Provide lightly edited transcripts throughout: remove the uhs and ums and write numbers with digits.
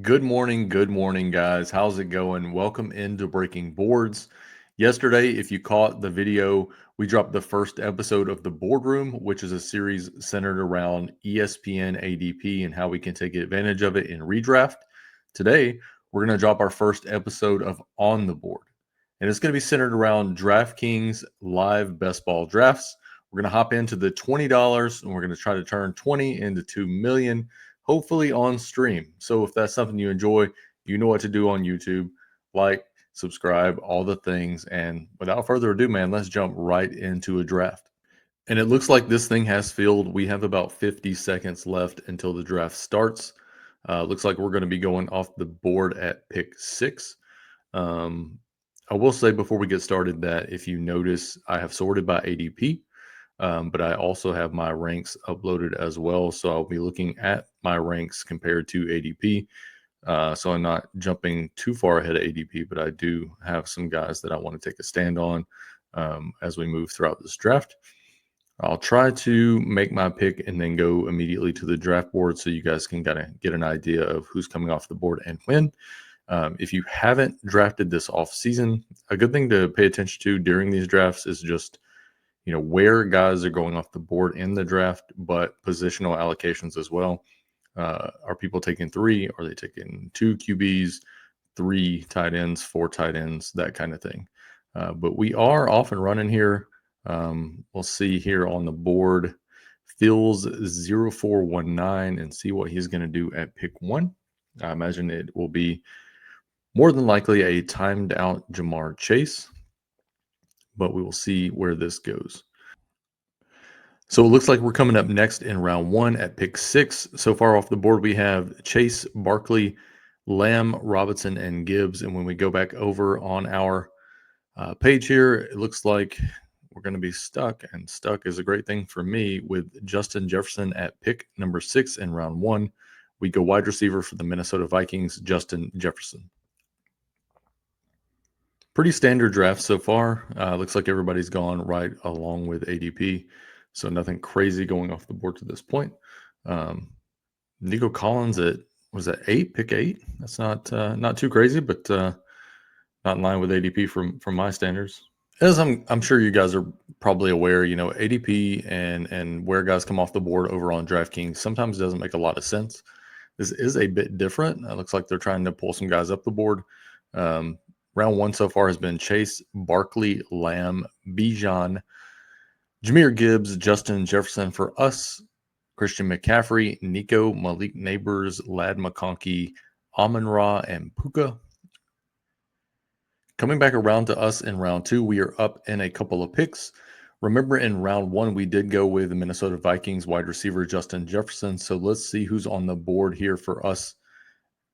Good morning, guys. How's it going? Welcome into Breaking Boards. Yesterday, if you caught the video, we dropped the first episode of The Boardroom, which is a series centered around ESPN ADP and how we can take advantage of it in redraft. Today, we're going to drop our first episode of On the Board, and it's going to be centered around DraftKings live best ball drafts. We're going to hop into the $20 and we're going to try to turn 20 into 2 million, hopefully on stream. So if that's something you enjoy, you know what to do on YouTube. Like, subscribe, all the things. And without further ado, man, let's jump right into a draft. And it looks like this thing has filled. We have about 50 seconds left until the draft starts. Looks like we're going to be going off the board at pick 6. Um, I will say before we get started that if you notice, I have sorted by ADP. But I also have my ranks uploaded as well. So I'll be looking at my ranks compared to ADP. So I'm not jumping too far ahead of ADP, but I do have some guys that I want to take a stand on as we move throughout this draft. I'll try to make my pick and then go immediately to the draft board so you guys can kind of get an idea of who's coming off the board and when. If you haven't drafted this off season, a good thing to pay attention to during these drafts is just where guys are going off the board in the draft, but positional allocations as well. Are people taking 3? Are they taking 2 QBs, 3 tight ends, 4 tight ends, that kind of thing? But we are off and running here. We'll see here on the board. Phil's 0419 and see what he's going to do at pick 1. I imagine it will be more than likely a timed out Jamar Chase, but we will see where this goes. So it looks like we're coming up next in round 1 at pick 6. So far off the board, we have Chase, Barkley, Lamb, Robinson, and Gibbs. And when we go back over on our page here, it looks like we're going to be stuck. And stuck is a great thing for me with Justin Jefferson at pick number 6 in round 1. We go wide receiver for the Minnesota Vikings, Justin Jefferson. Pretty standard draft so far. Looks like everybody's gone right along with ADP. So nothing crazy going off the board to this point. Nico Collins at, was that 8? Pick 8? That's not too crazy, but not in line with ADP from my standards. As I'm sure you guys are probably aware, ADP and where guys come off the board over on DraftKings sometimes doesn't make a lot of sense. This is a bit different. It looks like they're trying to pull some guys up the board. Round 1 so far has been Chase, Barkley, Lamb, Bijan, Jahmyr Gibbs, Justin Jefferson for us, Christian McCaffrey, Nico, Malik Neighbors, Lad McConkey, Amon-Ra, and Puka. Coming back around to us in round 2, we are up in a couple of picks. Remember, in round 1, we did go with the Minnesota Vikings wide receiver Justin Jefferson. So let's see who's on the board here for us.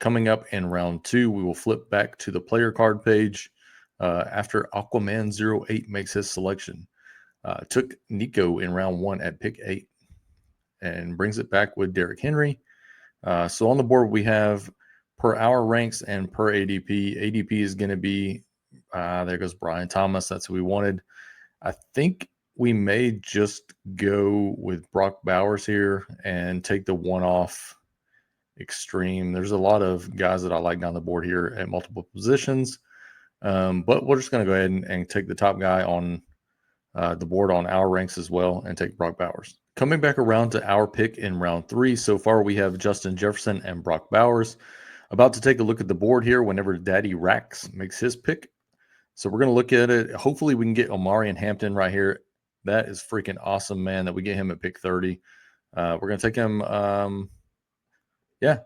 Coming up in round 2, we will flip back to the player card page after Aquaman08 makes his selection. Took Nico in round 1 at pick 8 and brings it back with Derrick Henry. So on the board, we have per our ranks and per ADP. ADP is going to be, there goes Brian Thomas. That's who we wanted. I think we may just go with Brock Bowers here and take the one-off extreme. There's a lot of guys that I like down the board here at multiple positions. But we're just going to go ahead and take the top guy on the board on our ranks as well and take Brock Bowers. Coming back around to our pick in round 3. So far, we have Justin Jefferson and Brock Bowers. About to take a look at the board here whenever Daddy Rax makes his pick. So we're going to look at it. Hopefully, we can get Omari and Hampton right here. That is freaking awesome, man, that we get him at pick 30. We're going to take him,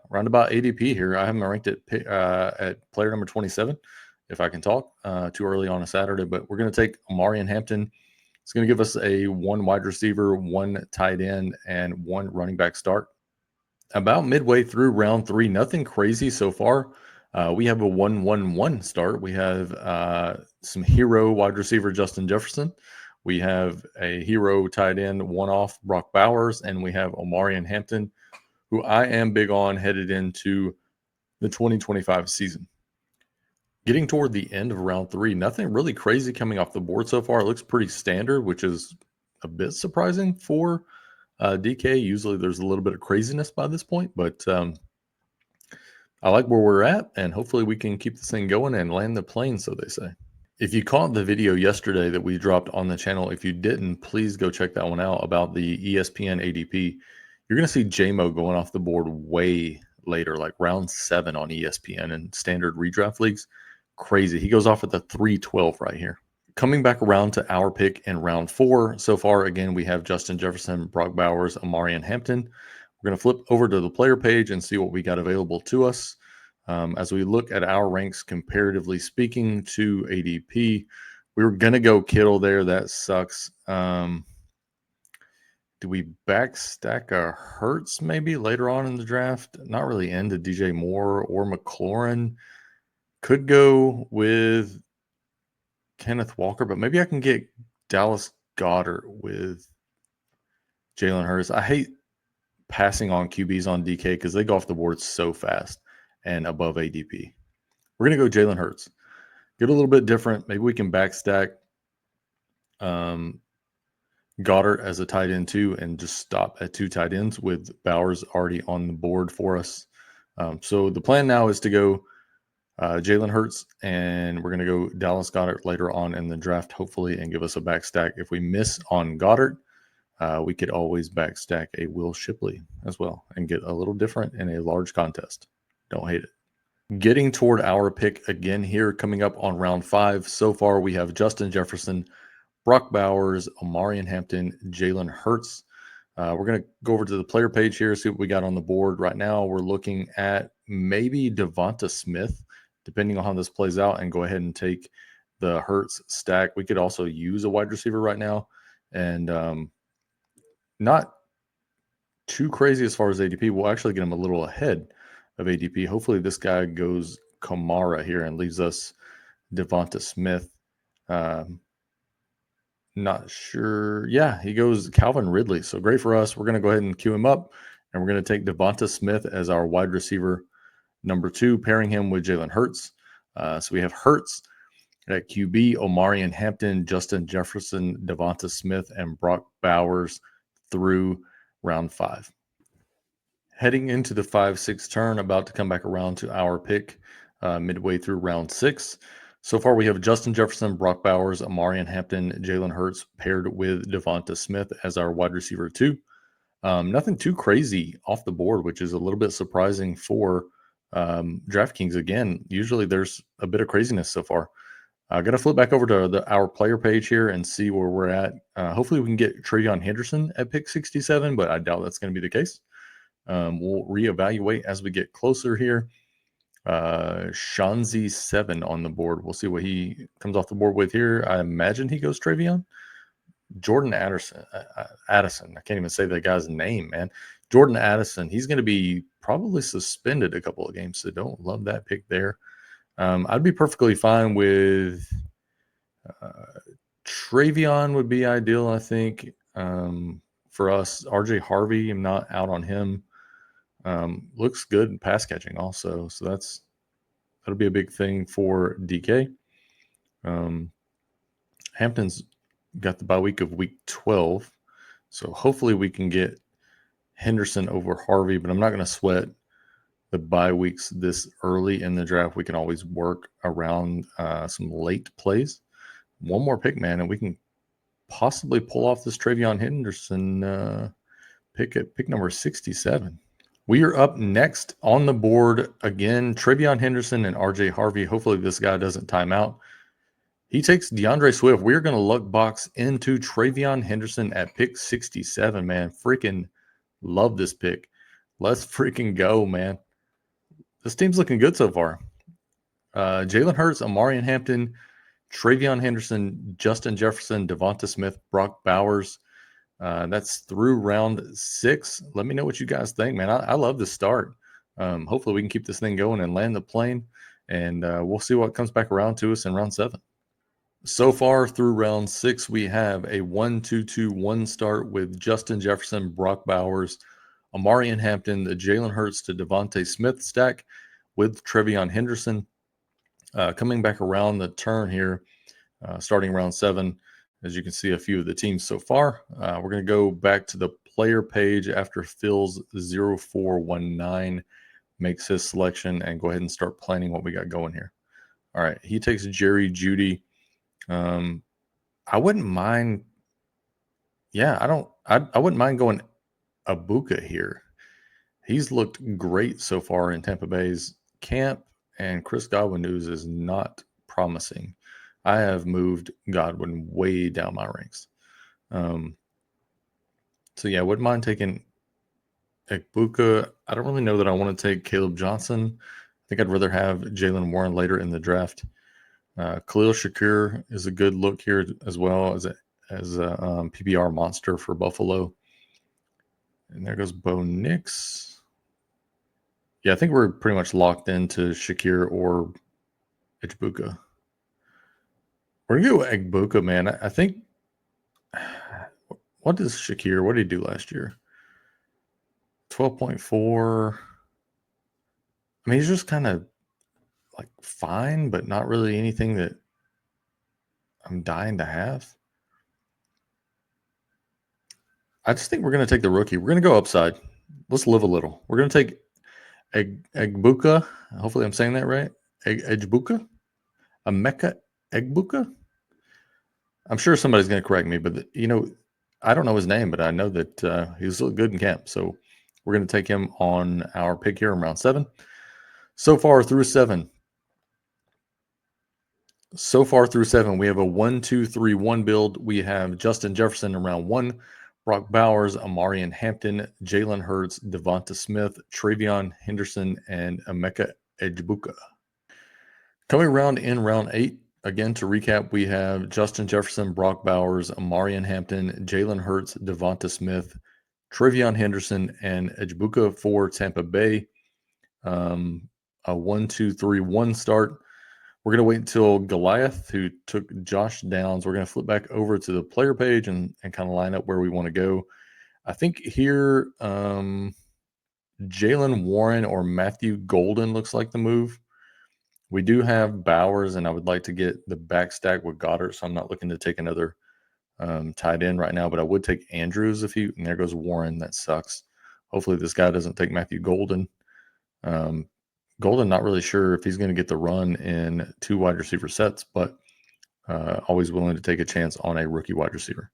round about ADP here. I have him ranked at player number 27, if I can talk. Too early on a Saturday, but we're going to take Omari and Hampton. It's going to give us a 1 wide receiver, 1 tight end, and 1 running back start. About midway through round 3, nothing crazy so far. We have a 1-1-1 start. We have some hero wide receiver Justin Jefferson. We have a hero tight end, one-off Brock Bowers, and we have Omari and Hampton, who I am big on headed into the 2025 season. Getting toward the end of round 3, nothing really crazy coming off the board so far. It looks pretty standard, which is a bit surprising for DK. Usually there's a little bit of craziness by this point, but I like where we're at, and hopefully we can keep this thing going and land the plane, so they say. If you caught the video yesterday that we dropped on the channel, if you didn't, please go check that one out about the ESPN ADP. You're going to see JMO going off the board way later, like round 7 on ESPN and standard redraft leagues. Crazy. He goes off at the 312 right here. Coming back around to our pick in round 4. So far, again, we have Justin Jefferson, Brock Bowers, Amari, and Hampton. We're going to flip over to the player page and see what we got available to us. As we look at our ranks comparatively speaking to ADP, we were going to go Kittle there. That sucks. Do we backstack a Hurts maybe later on in the draft? Not really into DJ Moore or McLaurin. Could go with Kenneth Walker, but maybe I can get Dallas Goedert with Jalen Hurts. I hate passing on QBs on DK because they go off the board so fast and above ADP. We're going to go Jalen Hurts. Get a little bit different. Maybe we can backstack Goddard as a tight end too and just stop at 2 tight ends with Bowers already on the board for us. So the plan now is to go Jalen Hurts, and we're going to go Dallas Goedert later on in the draft, hopefully, and give us a backstack. If we miss on Goddard, we could always backstack a Will Shipley as well and get a little different in a large contest. Don't hate it. Getting toward our pick again here, coming up on round 5. So far, we have Justin Jefferson, Brock Bowers, Amari Hampton, Jalen Hurts. We're going to go over to the player page here, see what we got on the board. Right now, we're looking at maybe Devonta Smith, depending on how this plays out, and go ahead and take the Hurts stack. We could also use a wide receiver right now, and not too crazy as far as ADP. We'll actually get him a little ahead of ADP. Hopefully this guy goes Kamara here and leaves us Devonta Smith. Not sure. Yeah, he goes Calvin Ridley. So great for us. We're going to go ahead and queue him up, and we're going to take Devonta Smith as our wide receiver number 2, pairing him with Jalen Hurts. So we have Hurts at QB, Omari and Hampton, Justin Jefferson, Devonta Smith, and Brock Bowers through round 5. Heading into the 5-6 turn, about to come back around to our pick midway through round 6. So far, we have Justin Jefferson, Brock Bowers, Amari Hampton, Jalen Hurts paired with Devonta Smith as our wide receiver 2. Nothing too crazy off the board, which is a little bit surprising for DraftKings. Again, usually there's a bit of craziness so far. I'm going to flip back over to our player page here and see where we're at. Hopefully we can get Travion Henderson at pick 67, but I doubt that's going to be the case. We'll reevaluate as we get closer here. Shanzi 7 on the board. We'll see what he comes off the board with here. I imagine he goes Travion. Jordan Addison. I can't even say that guy's name, man. Jordan Addison. He's going to be probably suspended a couple of games, so don't love that pick there. I'd be perfectly fine with Travion would be ideal, I think, for us. RJ Harvey, I'm not out on him. Looks good in pass catching also, so that'll be a big thing for DK. Hampton's got the bye week of week 12, so hopefully we can get Henderson over Harvey, but I'm not going to sweat the bye weeks this early in the draft. We can always work around some late plays. One more pick, man, and we can possibly pull off this Travion Henderson pick at pick number 67. We are up next on the board again. Travion Henderson and RJ Harvey. Hopefully this guy doesn't time out. He takes DeAndre Swift. We're going to luck box into Travion Henderson at pick 67, man. Freaking love this pick. Let's freaking go, man. This team's looking good so far. Jalen Hurts, Amari Hampton, Travion Henderson, Justin Jefferson, Devonta Smith, Brock Bowers. That's through round 6. Let me know what you guys think, man. I love this start. Hopefully we can keep this thing going and land the plane, and we'll see what comes back around to us in round 7. So far through round 6, we have a 1-2-2-1 start with Justin Jefferson, Brock Bowers, Amari Hampton, the Jalen Hurts to Devonta Smith stack with Travion Henderson. Coming back around the turn here, starting round 7, as you can see a few of the teams so far. We're going to go back to the player page after Phil's 0419 makes his selection and go ahead and start planning what we got going here. All right, he takes Jerry Jeudy. I wouldn't mind. Yeah, I wouldn't mind going Abuka here. He's looked great so far in Tampa Bay's camp, and Chris Godwin news is not promising. I have moved Godwin way down my ranks. So yeah, I wouldn't mind taking Ekbuka. I don't really know that I want to take Caleb Johnson. I think I'd rather have Jalen Warren later in the draft. Khalil Shakir is a good look here as well as a PPR monster for Buffalo. And there goes Bo Nix. Yeah, I think we're pretty much locked into Shakir or Ekbuka. We're going to go Ekbuka, man. I think. What does Shakir? What did he do last year? 12.4. I mean, he's just kind of like fine, but not really anything that I'm dying to have. I just think we're going to take the rookie. We're going to go upside. Let's live a little. We're going to take Egbuka. Hopefully, I'm saying that right. Egbuka? Emeka Egbuka? I'm sure somebody's going to correct me, but I don't know his name, but I know that he's good in camp. So we're going to take him on our pick here in round 7. So far through 7, we have a 1-2-3-1 build. We have Justin Jefferson in round 1, Brock Bowers, Amarian Hampton, Jalen Hurts, Devonta Smith, Travion Henderson, and Emeka Egbuka. Coming around in round 8, again to recap, we have Justin Jefferson, Brock Bowers, Amarian Hampton, Jalen Hurts, Devonta Smith, Travion Henderson, and Egbuka for Tampa Bay. A 1-2-3-1 start. We're going to wait until Goliath, who took Josh Downs. We're going to flip back over to the player page and kind of line up where we want to go. I think here Jalen Warren or Matthew Golden looks like the move. We do have Bowers, and I would like to get the back stack with Goddard, so I'm not looking to take another tight end right now, but I would take Andrews and there goes Warren. That sucks. Hopefully this guy doesn't take Matthew Golden. Golden, not really sure if he's going to get the run in 2 wide receiver sets, but always willing to take a chance on a rookie wide receiver.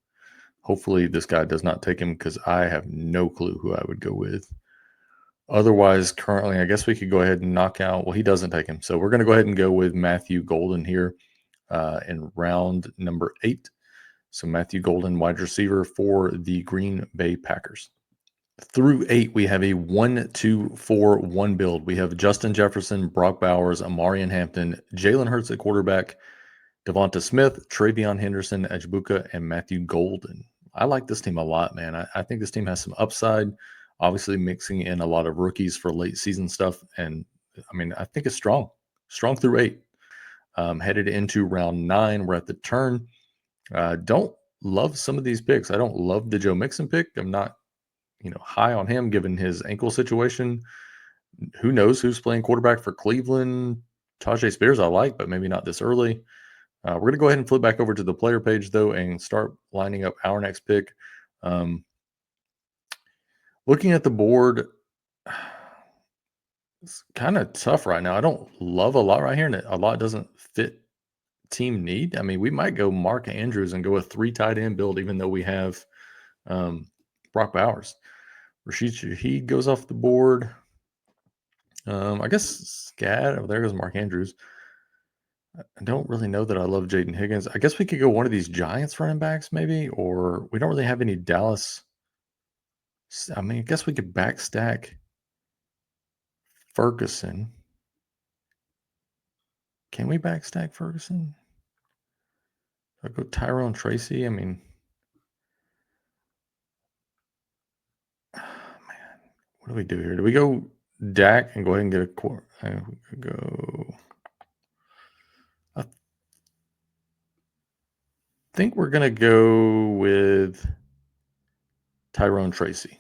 Hopefully this guy does not take him because I have no clue who I would go with. Otherwise, currently, I guess we could go ahead and knock out. Well, he doesn't take him. So we're going to go ahead and go with Matthew Golden here in round number 8. So Matthew Golden, wide receiver for the Green Bay Packers. Through 8, we have a 1-2-4-1 build. We have Justin Jefferson, Brock Bowers, Amarian Hampton, Jalen Hurts at quarterback, Devonta Smith, Travion Henderson, Egbuka, and Matthew Golden. I like this team a lot, man. I think this team has some upside, obviously mixing in a lot of rookies for late season stuff. And, I mean, I think it's strong through 8. Headed into round 9, we're at the turn. Don't love some of these picks. I don't love the Joe Mixon pick. I'm not high on him given his ankle situation. Who knows who's playing quarterback for Cleveland? Tajay Spears I like, but maybe not this early. We're going to go ahead and flip back over to the player page, though, and start lining up our next pick. Looking at the board, it's kind of tough right now. I don't love a lot right here, and a lot doesn't fit team need. I mean, we might go Mark Andrews and go a 3 tight end build, even though we have Brock Bowers. Rashid Shaheed goes off the board. I guess Scad. Oh, there goes Mark Andrews. I don't really know that I love Jaden Higgins. I guess we could go one of these Giants running backs, maybe, or we don't really have any Dallas. I mean, I guess we could backstack Ferguson. Can we backstack Ferguson? I go Tyrone Tracy. I mean, man, what do we do here? Do we go Dak and go ahead and get a quarter? We could go. I think we're going to go with Tyrone Tracy.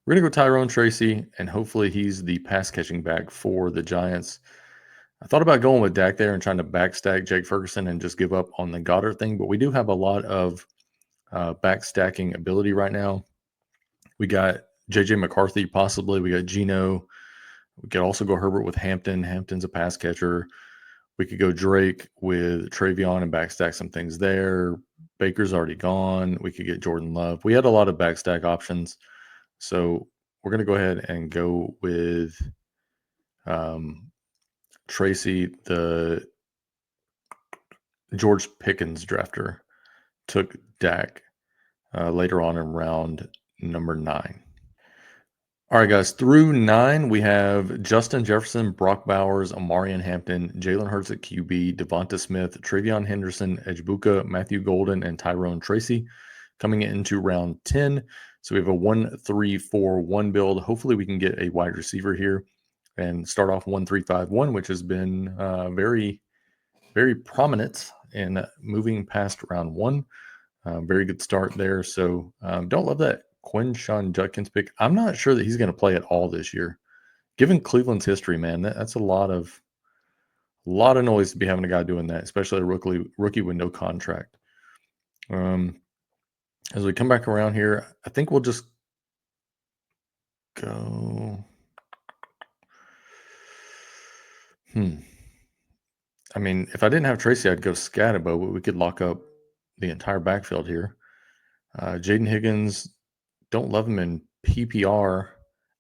We're going to go Tyrone Tracy, and hopefully he's the pass-catching back for the Giants. I thought about going with Dak there and trying to backstack Jake Ferguson and just give up on the Goddard thing, but we do have a lot of backstacking ability right now. We got J.J. McCarthy, possibly. We got Geno. We could also go Herbert with Hampton. Hampton's a pass catcher. We could go Drake with Travion and backstack some things there. Baker's already gone. We could get Jordan Love. We had a lot of backstack options. So we're going to go ahead and go with Tracy, the George Pickens drafter, took Dak later on in round number 9. All right, guys. Through 9, we have Justin Jefferson, Brock Bowers, Amarian Hampton, Jalen Hurts at QB, Devonta Smith, Travion Henderson, Ejbuka, Matthew Golden, and Tyrone Tracy coming into round 10. So we have a 1-3-4-1 build. Hopefully, we can get a wide receiver here and start off 1-3-5-1, which has been very, very prominent in moving past round 1. Very good start there. So don't love that Quinshon Judkins pick. I'm not sure that he's going to play at all this year. Given Cleveland's history, man, that's a lot of noise to be having a guy doing that, especially a rookie with no contract. As we come back around here, I think we'll just go. I mean, if I didn't have Tracy, I'd go Scatabo, but we could lock up the entire backfield here. Jaden Higgins, don't love him in PPR.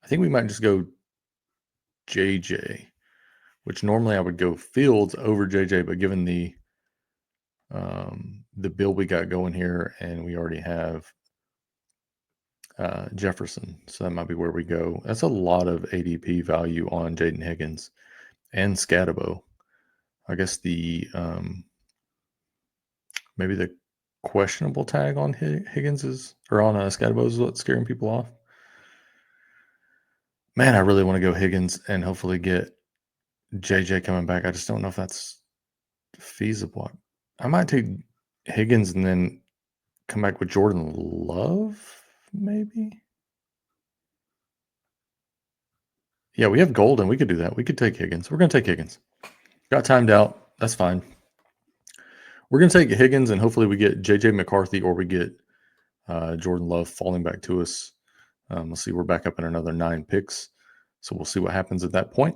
I think we might just go JJ, which normally I would go Fields over JJ, but given the build we got going here, and we already have Jefferson, so that might be where we go. That's a lot of ADP value on Jaden Higgins and Scatabo. I guess the maybe the questionable tag on Higgins is, or on Scatabo is what's scaring people off. Man, I really want to go Higgins and hopefully get JJ coming back. I just don't know if that's feasible. I might take Higgins and then come back with Jordan Love, maybe. Yeah, we have Golden. We could do that. We could take Higgins. We're going to take Higgins. Got timed out. That's fine. We're going to take Higgins, and hopefully we get J.J. McCarthy or we get Jordan Love falling back to us. Let's see. We're back up in another 9 picks, so we'll see what happens at that point.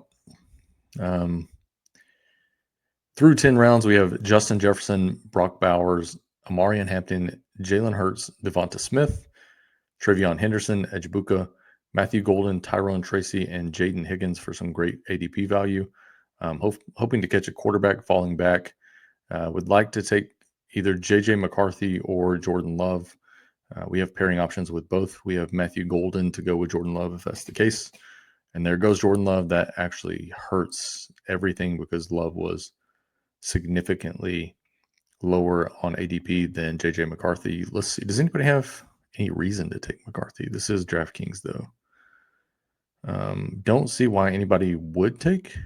Through 10 rounds, we have Justin Jefferson, Brock Bowers, Amarian Hampton, Jalen Hurts, Devonta Smith, Travion Henderson, Ejbuka, Matthew Golden, Tyrone Tracy, and Jaden Higgins for some great ADP value. Hoping to catch a quarterback falling back. Would like to take either J.J. McCarthy or Jordan Love. We have pairing options with both. We have Matthew Golden to go with Jordan Love if that's the case. And there goes Jordan Love. That actually hurts everything because Love was significantly lower on ADP than JJ McCarthy. Let's see. Does anybody have any reason to take McCarthy? This is DraftKings, though. Don't see why anybody would take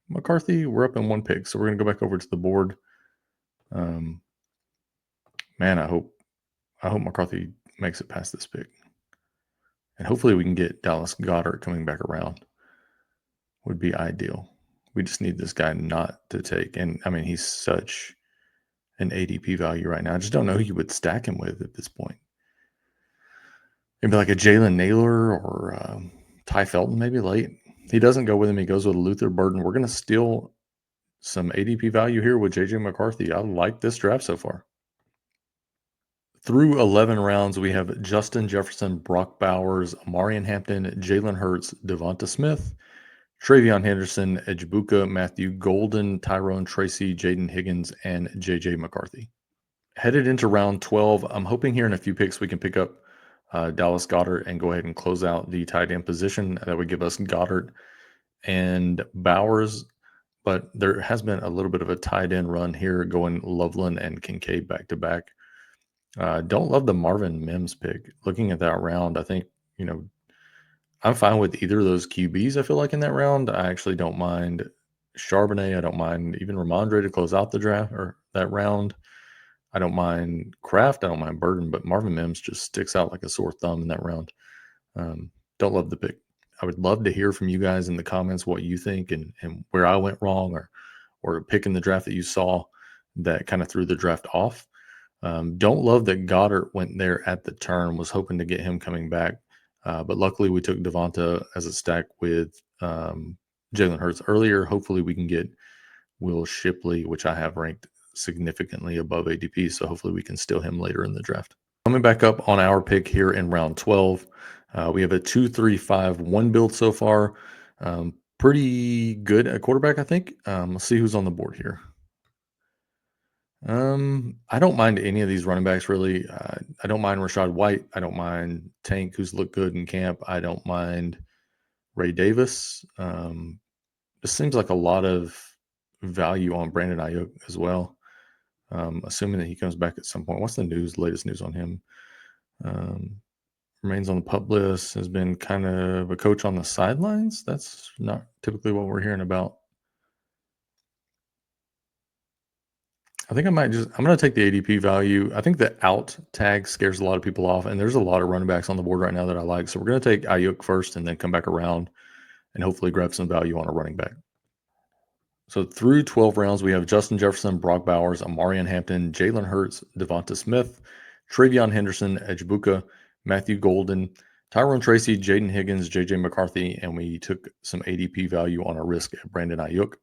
McCarthy. We're up in 1 pick, so we're going to go back over to the board. Man, I hope McCarthy makes it past this pick. And hopefully we can get Dallas Goedert coming back around. Would be ideal. We just need this guy not to take. And, I mean, he's such an ADP value right now. I just don't know who you would stack him with at this point. Maybe like a Jalen Naylor or Ty Felton, maybe late. He doesn't go with him. He goes with Luther Burden. We're going to steal some ADP value here with JJ McCarthy. I like this draft so far. Through 11 rounds, we have Justin Jefferson, Brock Bowers, Amarian Hampton, Jalen Hurts, Devonta Smith, Travion Henderson, Ejbuka, Matthew Golden, Tyrone Tracy, Jaden Higgins, and JJ McCarthy. Headed into round 12, I'm hoping here in a few picks we can pick up Dallas Goedert and go ahead and close out the tight end position. That would give us Goedert and Bowers, but there has been a little bit of a tight end run here going Loveland and Kincaid back to back. Don't love the Marvin Mims pick. Looking at that round, I think, I'm fine with either of those QBs. I feel like in that round, I actually don't mind Charbonnet. I don't mind even Ramondre to close out the draft or that round. I don't mind Kraft. I don't mind Burden, but Marvin Mims just sticks out like a sore thumb in that round. Don't love the pick. I would love to hear from you guys in the comments what you think and where I went wrong or pick in the draft that you saw that kind of threw the draft off. Don't love that Goddard went there at the turn. Was hoping to get him coming back. But luckily we took Devonta as a stack with Jalen Hurts earlier. Hopefully we can get Will Shipley, which I have ranked significantly above ADP. So hopefully we can steal him later in the draft. Coming back up on our pick here in round 12, we have a 2-3-5-1 build so far. Pretty good at quarterback, I think. Let's see who's on the board here. I don't mind any of these running backs really. I don't mind Rashad White. I don't mind Tank, who's looked good in camp. I don't mind Ray Davis. This seems like a lot of value on Brandon Ayuk as well. Assuming that he comes back at some point. What's the latest news on him? Remains on the pup list, has been kind of a coach on the sidelines. That's not typically what we're hearing about. I think I'm going to take the ADP value. I think the out tag scares a lot of people off, and there's a lot of running backs on the board right now that I like. So we're going to take Ayuk first and then come back around and hopefully grab some value on a running back. So through 12 rounds, we have Justin Jefferson, Brock Bowers, Amarian Hampton, Jalen Hurts, Devonta Smith, Travion Henderson, Ejbuka, Matthew Golden, Tyrone Tracy, Jaden Higgins, JJ McCarthy, and we took some ADP value on our risk at Brandon Ayuk.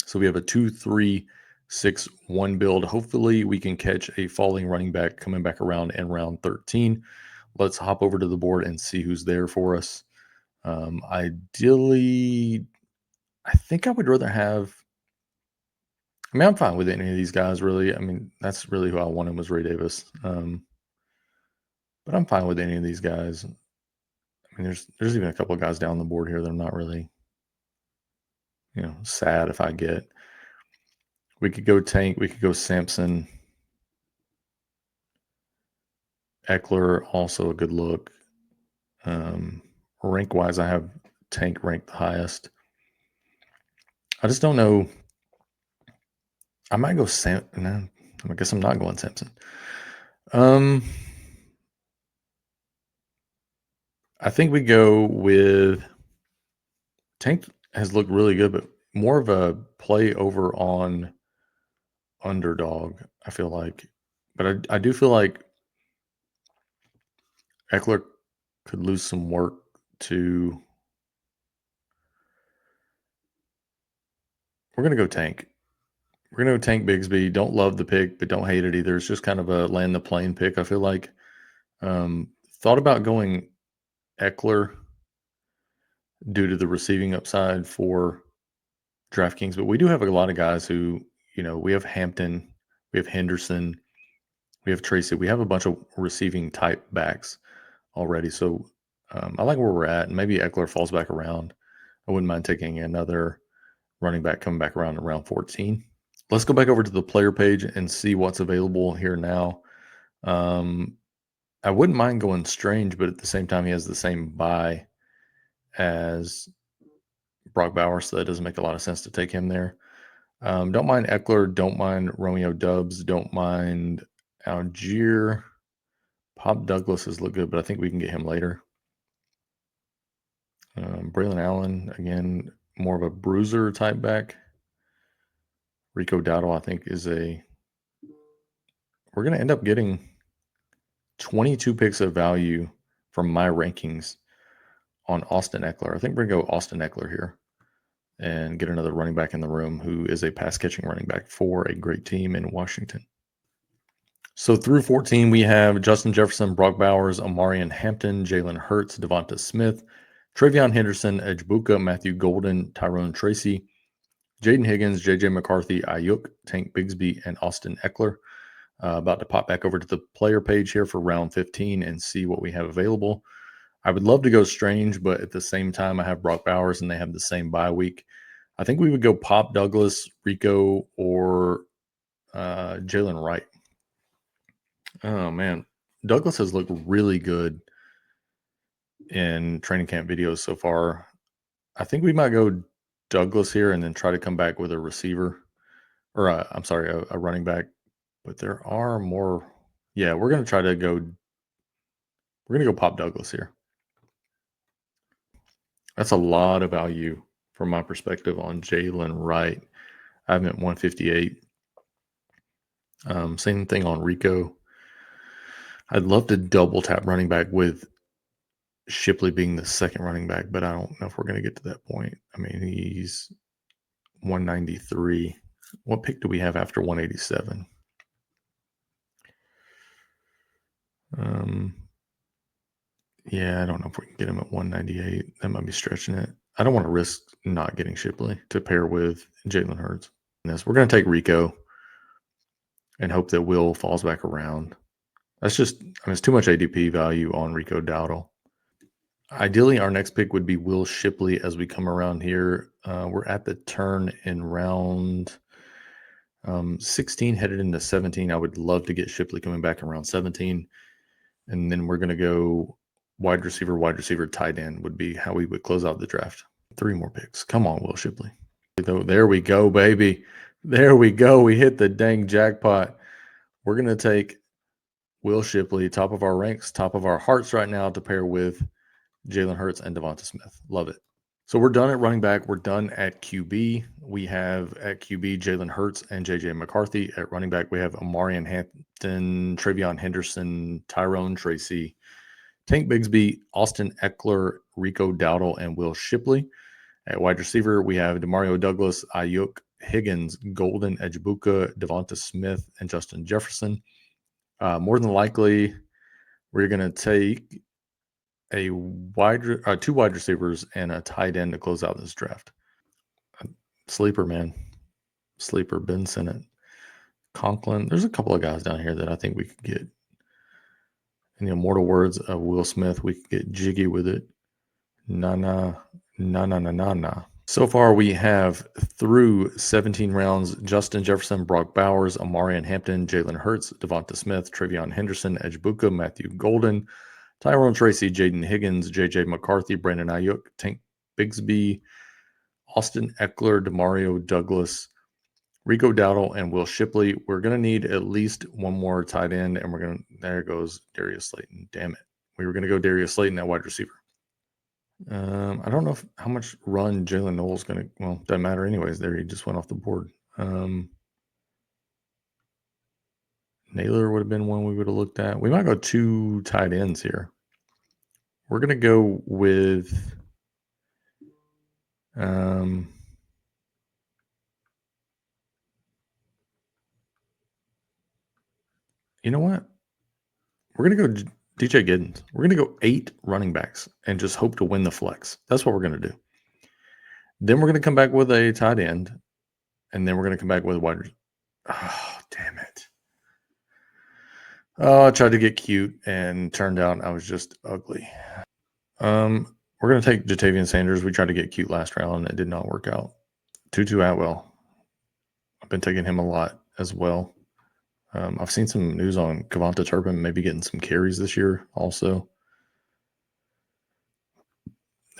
So we have a 2-3-6-1 build. Hopefully we can catch a falling running back coming back around in round 13. Let's hop over to the board and see who's there for us. Ideally, I think I would rather have. I mean, I'm fine with any of these guys, really. I mean, that's really who I wanted was Ray Davis. But I'm fine with any of these guys. I mean, there's even a couple of guys down the board here that I'm not really, sad if I get. We could go Tank. We could go Sampson. Eckler, also a good look. Rank-wise, I have Tank ranked the highest. I just don't know. I might go No, I guess I'm not going Sampson. I think we go with Tank has looked really good, but more of a play over on underdog, I feel like. But I do feel like Eckler could lose some work to. We're going to go Tank. We're going to go Tank Bigsby. Don't love the pick, but don't hate it either. It's just kind of a land the plane pick, I feel like. Thought about going Eckler due to the receiving upside for DraftKings, but we do have a lot of guys who, we have Hampton, we have Henderson, we have Tracy. We have a bunch of receiving type backs already. So I like where we're at. And maybe Eckler falls back around. I wouldn't mind taking another running back coming back around in round 14. Let's go back over to the player page and see what's available here now. I wouldn't mind going Strange, but at the same time, he has the same buy as Brock Bowers, so that doesn't make a lot of sense to take him there. Don't mind Eckler. Don't mind Romeo Dubs. Don't mind Algier. Pop Douglas has looked good, but I think we can get him later. Braylon Allen, again, more of a bruiser type back. Rico Dowdle, I think, we're going to end up getting 22 picks of value from my rankings on Austin Eckler. I think we're going to go Austin Eckler here and get another running back in the room who is a pass-catching running back for a great team in Washington. So through 14, we have Justin Jefferson, Brock Bowers, Amarian Hampton, Jalen Hurts, Devonta Smith, Travion Henderson, Ejbuka, Matthew Golden, Tyrone Tracy, Jaden Higgins, JJ McCarthy, Ayuk, Tank Bigsby, and Austin Eckler. About to pop back over to the player page here for round 15 and see what we have available. I would love to go Strange, but at the same time, I have Brock Bowers and they have the same bye week. I think we would go Pop Douglas, Rico, or Jalen Wright. Oh, man. Douglas has looked really good in training camp videos so far. I think we might go Douglas here and then try to come back with a receiver or a running back. But there are more. Yeah, we're going to go Pop Douglas here. That's a lot of value from my perspective on Jalen Wright. I'm at 158. Same thing on Rico. I'd love to double tap running back with Shipley being the second running back, but I don't know if we're going to get to that point. I mean, he's 193. What pick do we have after 187? Yeah, I don't know if we can get him at 198. That might be stretching it. I don't want to risk not getting Shipley to pair with Jalen Hurts. We're going to take Rico and hope that Will falls back around. That's just, I mean, it's too much ADP value on Rico Dowdle. Ideally, our next pick would be Will Shipley as we come around here. We're at the turn in round 16, headed into 17. I would love to get Shipley coming back around 17. And then we're going to go wide receiver, tight end would be how we would close out the draft. 3 more picks. Come on, Will Shipley. There we go, baby. There we go. We hit the dang jackpot. We're going to take Will Shipley, top of our ranks, top of our hearts right now, to pair with Jalen Hurts and Devonta Smith. Love it. So we're done at running back. We're done at QB. We have at QB Jalen Hurts and JJ McCarthy. At running back, we have Amarian Hampton, Travion Henderson, Tyrone Tracy, Tank Bigsby, Austin Eckler, Rico Dowdle, and Will Shipley. At wide receiver, we have Demario Douglas, Ayuk, Higgins, Golden, Edgebuka, Devonta Smith, and Justin Jefferson. More than likely, we're going to take a 2 wide receivers and a tight end to close out this draft. Sleeper, man. Sleeper, Ben Sinnott, Conklin. There's a couple of guys down here that I think we could get. In the immortal words of Will Smith, we could get jiggy with it. Na. So far, we have through 17 rounds Justin Jefferson, Brock Bowers, Amarian Hampton, Jalen Hurts, Devonta Smith, Travion Henderson, Edgebuka, Matthew Golden, Tyrone Tracy, Jaden Higgins, JJ McCarthy, Brandon Ayuk, Tank Bigsby, Austin Eckler, Demario Douglas, Rico Dowdle, and Will Shipley. We're going to need at least one more tight end, and there goes Darius Slayton. Damn it. We were going to go Darius Slayton at wide receiver. I don't know how much run Jalen Noel's going to, well, doesn't matter anyways. There, he just went off the board. Naylor would have been one we would have looked at. We might go 2 tight ends here. We're going to go with you know what? We're going to go DJ Giddens. We're going to go 8 running backs and just hope to win the flex. That's what we're going to do. Then we're going to come back with a tight end, and then we're going to come back with a wide receiver. Oh, damn it. Oh, I tried to get cute and turned out I was just ugly. We're going to take Jatavian Sanders. We tried to get cute last round, and it did not work out. Tutu Atwell. I've been taking him a lot as well. I've seen some news on Kavonta Turpin maybe getting some carries this year also.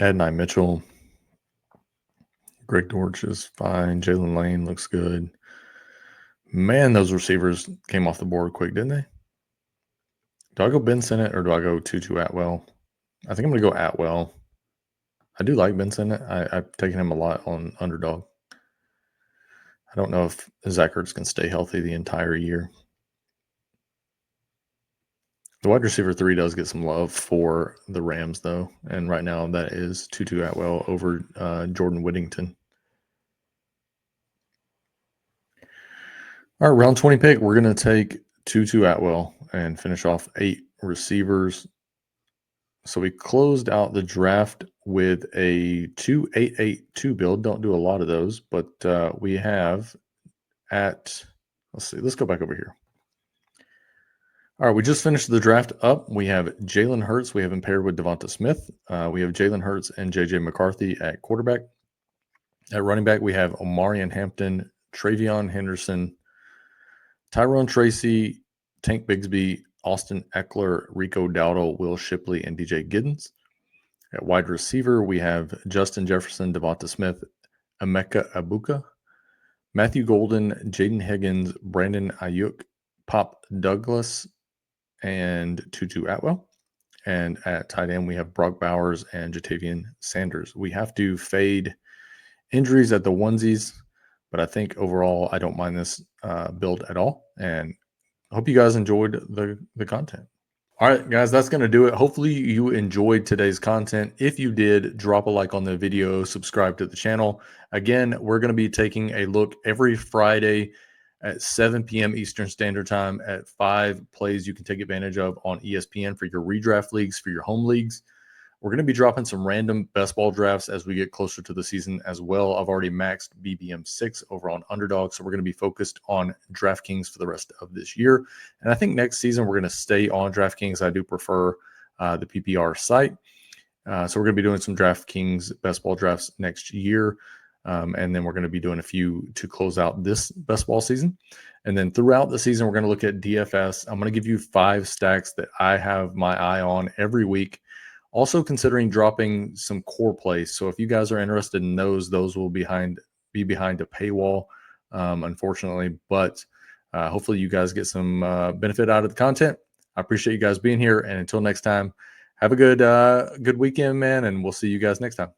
Adonai Mitchell. Greg Dortch is fine. Jalen Lane looks good. Man, those receivers came off the board quick, didn't they? Do I go Ben Sinnott or do I go Tutu Atwell? I think I'm going to go Atwell. I do like Ben Sinnott. I've taken him a lot on underdog. I don't know if Zach Ertz can stay healthy the entire year. The wide receiver 3 does get some love for the Rams, though. And right now that is Tutu Atwell over Jordan Whittington. All right, round 20 pick. We're going to take Tutu Atwell and finish off 8 receivers. So we closed out the draft with a 2-8-8-2 build. Don't do a lot of those, but we have let's see, let's go back over here. All right, we just finished the draft up. We have Jalen Hurts. We have him paired with Devonta Smith. We have Jalen Hurts and JJ McCarthy at quarterback. At running back, we have Amarian Hampton, Travion Henderson, Tyrone Tracy, Tank Bigsby, Austin Eckler, Rico Dowdle, Will Shipley, and DJ Giddens. At wide receiver, we have Justin Jefferson, Devonta Smith, Emeka Abuka, Matthew Golden, Jaden Higgins, Brandon Ayuk, Pop Douglas, and Tutu Atwell. And at tight end, we have Brock Bowers and Jatavian Sanders. We have to fade injuries at the onesies, but I think overall I don't mind this build at all. And I hope you guys enjoyed the content. All right, guys, that's going to do it. Hopefully, you enjoyed today's content. If you did, drop a like on the video, subscribe to the channel. Again, we're going to be taking a look every Friday at 7 p.m. Eastern Standard Time at 5 plays you can take advantage of on ESPN for your redraft leagues, for your home leagues. We're going to be dropping some random best ball drafts as we get closer to the season as well. I've already maxed BBM6 over on Underdog, so we're going to be focused on DraftKings for the rest of this year. And I think next season we're going to stay on DraftKings. I do prefer the PPR site. So we're going to be doing some DraftKings best ball drafts next year. And then we're going to be doing a few to close out this best ball season. And then throughout the season, we're going to look at DFS. I'm going to give you 5 stacks that I have my eye on every week. Also considering dropping some core plays. So if you guys are interested in those will be behind a paywall, unfortunately. But hopefully you guys get some benefit out of the content. I appreciate you guys being here. And until next time, have a good weekend, man. And we'll see you guys next time.